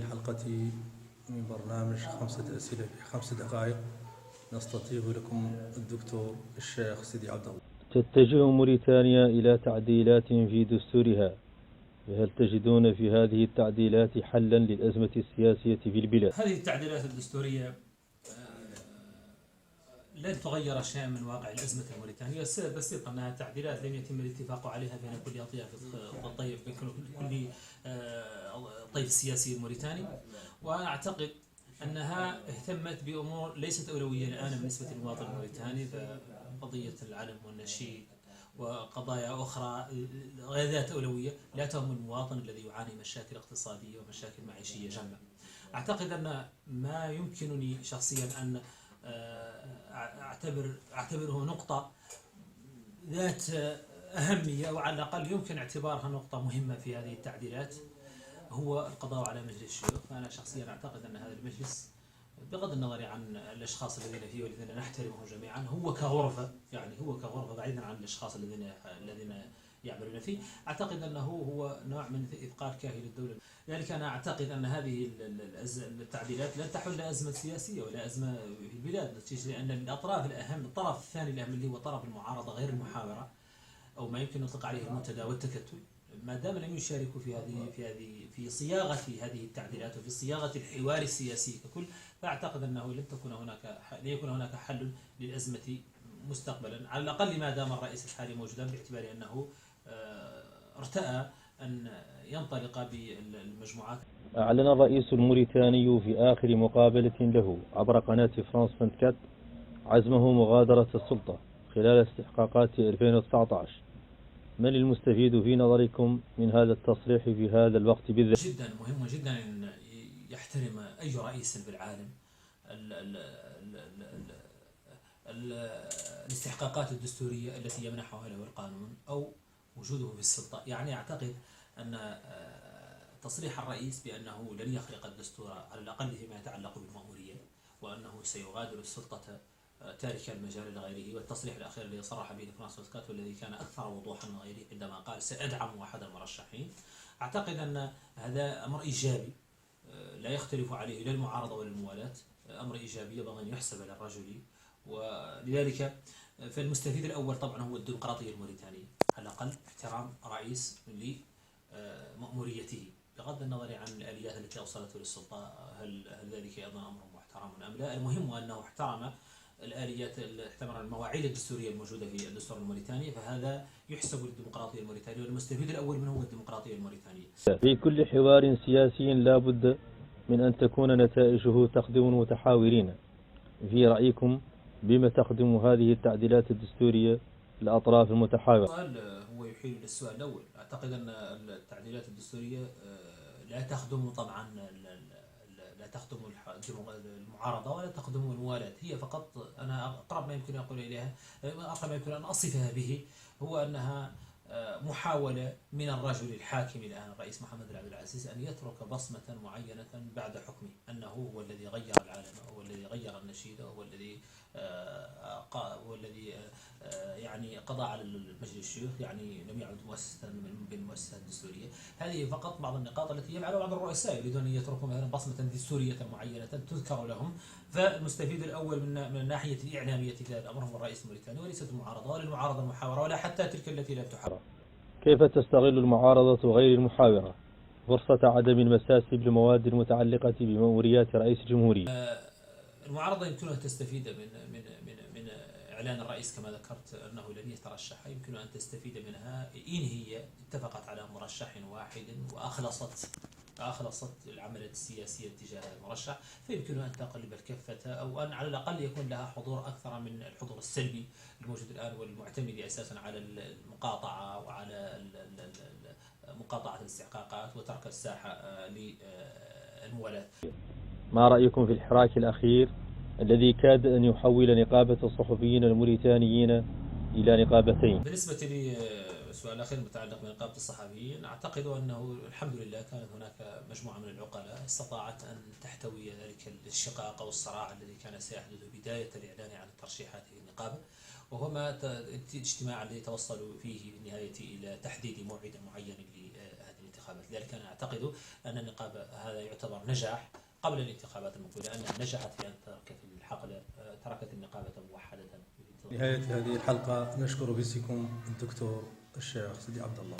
الحلقة من برنامج 5 أسئلة في 5 دقائق نستضيف لكم الدكتور الشيخ سيدي عبد الله. تتجه موريتانيا إلى تعديلات في دستورها، فهل تجدون في هذه التعديلات حلا للأزمة السياسية في البلاد؟ هذه التعديلات الدستورية لن تغير شيئا من واقع الأزمة الموريتانية. السبب بسيط أنها تعديلات لم يتم الاتفاق عليها بين كل أطياف الطيف، بين كل طيف السياسي الموريتاني، وأنا أعتقد أنها اهتمت بأمور ليست أولوية الآن بالنسبة للمواطن الموريتاني، قضية العلم والنشيد وقضايا أخرى غير ذات أولوية لا تهم المواطن الذي يعاني مشاكل اقتصادية ومشاكل معيشية جمة. أعتقد أن ما يمكنني شخصيا أن أعتبره نقطة ذات أهمية، أو على الأقل يمكن اعتبارها نقطة مهمة في هذه التعديلات، هو القضاء على مجلس الشيوخ. فأنا شخصيا أعتقد أن هذا المجلس بغض النظر عن الأشخاص الذين فيه والذين نحترمهم جميعا، هو كغرفة بعيدا عن الأشخاص الذين يعملون فيه، أعتقد أنه هو نوع من إثقال كاهل للدولة. لذلك أنا أعتقد أن هذه التعديلات لن تحل أزمة سياسية ولا أزمة في البلاد، لأن الطرف الثاني الأهم اللي هو طرف المعارضة غير المحاورة، أو ما يمكن نطلق عليه المنتدى والتكتل، ما دام لم يشاركوا في صياغة هذه التعديلات وفي صياغة الحوار السياسي ككل، فأعتقد أنه لن يكون هناك حل للأزمة مستقبلا، على الأقل ما دام الرئيس الحالي موجودا، باعتبار أنه ارتأى أن ينطلق بالمجموعات. أعلن الرئيس الموريتاني في آخر مقابلة له عبر قناة فرانس 24 عزمه مغادرة السلطة خلال استحقاقات 2019. من المستفيد في نظركم من هذا التصريح في هذا الوقت بالذات؟ جدا مهم جدا أن يحترم أي رئيس بالعالم الاستحقاقات الدستورية التي يمنحها له القانون أو وجوده في السلطة. يعني أعتقد أن تصريح الرئيس بأنه لن يخرق الدستور على الأقل فيما يتعلق بالمأمورية، وأنه سيغادر السلطة تاركا المجال لغيره، والتصريح الأخير الذي صرح به فرانس 24 والذي كان أكثر وضوحا من غيره عندما قال سأدعم أحد المرشحين، أعتقد أن هذا أمر إيجابي لا يختلف عليه لا المعارضة ولا الموالاة، أمر إيجابي ينبغي أن يحسب للرجل. ولذلك فالمستفيد الأول طبعا هو الديمقراطية الموريتانية، على الأقل احترام رئيس لمأموريته بغض النظر عن الآليات التي أوصلته للسلطة، هل ذلك أيضا أمر محترم أم لا. المهم أنه احترم الآليات، احترم المواعيد الدستورية الموجودة في الدستور الموريتاني، فهذا يحسب للديمقراطية الموريتانية، والمستفيد الأول منه هو الديمقراطية الموريتانية. في كل حوار سياسي لا بد من أن تكون نتائجه تخدم المتحاورين. في رأيكم بما تخدم هذه التعديلات الدستورية الأطراف المتحاورة؟ السؤال هو يحيل للسؤال الأول. أعتقد أن التعديلات الدستورية لا تخدم طبعا لا تخدم المعارضة ولا تخدم الموالاة، هي فقط أنا أقرب ما يمكن أن أصفها به هو أنها محاولة من الرجل الحاكم الآن الرئيس محمد بن عبد العزيز أن يترك بصمة معينة بعد حكمه، أنه هو الذي غير العالم، هو الذي غير النشيد، هو الذي يعني قضى على مجلس الشيوخ، يعني لم يعد مؤسسة من المؤسسات الدستورية. هذه فقط بعض النقاط التي يفعلها بعض الرؤساء يريدون أن يتركوا مثلا بصمة دستورية معينة تذكر لهم، فالمستفيد الأول من الناحية الإعلامية في هذا الأمر هو الرئيس الموريتاني، وليست المعارضة ولا المعارضة المحاورة ولا حتى تلك التي لم تحاور. كيف تستغل المعارضة غير المحاورة فرصة عدم المساس بالمواد المتعلقة بمأموريات رئيس الجمهورية؟ المعارضة يمكنها أن تستفيد من إعلان الرئيس كما ذكرت أنه لن يترشح، يمكن أن تستفيد منها إن هي اتفقت على مرشح واحد وأخلصت العملية السياسية تجاه المرشح، فيمكنها أن تقلب الكفة، أو أن على الأقل يكون لها حضور أكثر من الحضور السلبي الموجود الآن والمعتمد أساسا على المقاطعة وعلى مقاطعة الاستحقاقات وترك الساحة للموالاة. ما رأيكم في الحراك الأخير الذي كاد أن يحول نقابة الصحفيين الموريتانيين إلى نقابتين؟ بالنسبة لي السؤال الأخير متعلق بنقابة الصحفيين، أعتقد أنه الحمد لله كانت هناك مجموعة من العقلاء استطاعت أن تحتوي ذلك الشقاق أو الصراع الذي كان سيحدث بداية الإعلان عن الترشيحات في النقابة، وهو الاجتماع الذي توصلوا فيه بالنهاية إلى تحديد موعد معين لهذه الانتخابات. الانتخابات. لذلك أنا أعتقد أن النقابة هذا يعتبر نجاح قبل الانتخابات المقبلة، لأنها نجحت في أن تركت الحقل، تركت النقابة موحدة. نهاية هذه الحلقة نشكر باسمكم الدكتور الشيخ سيدي عبد الله.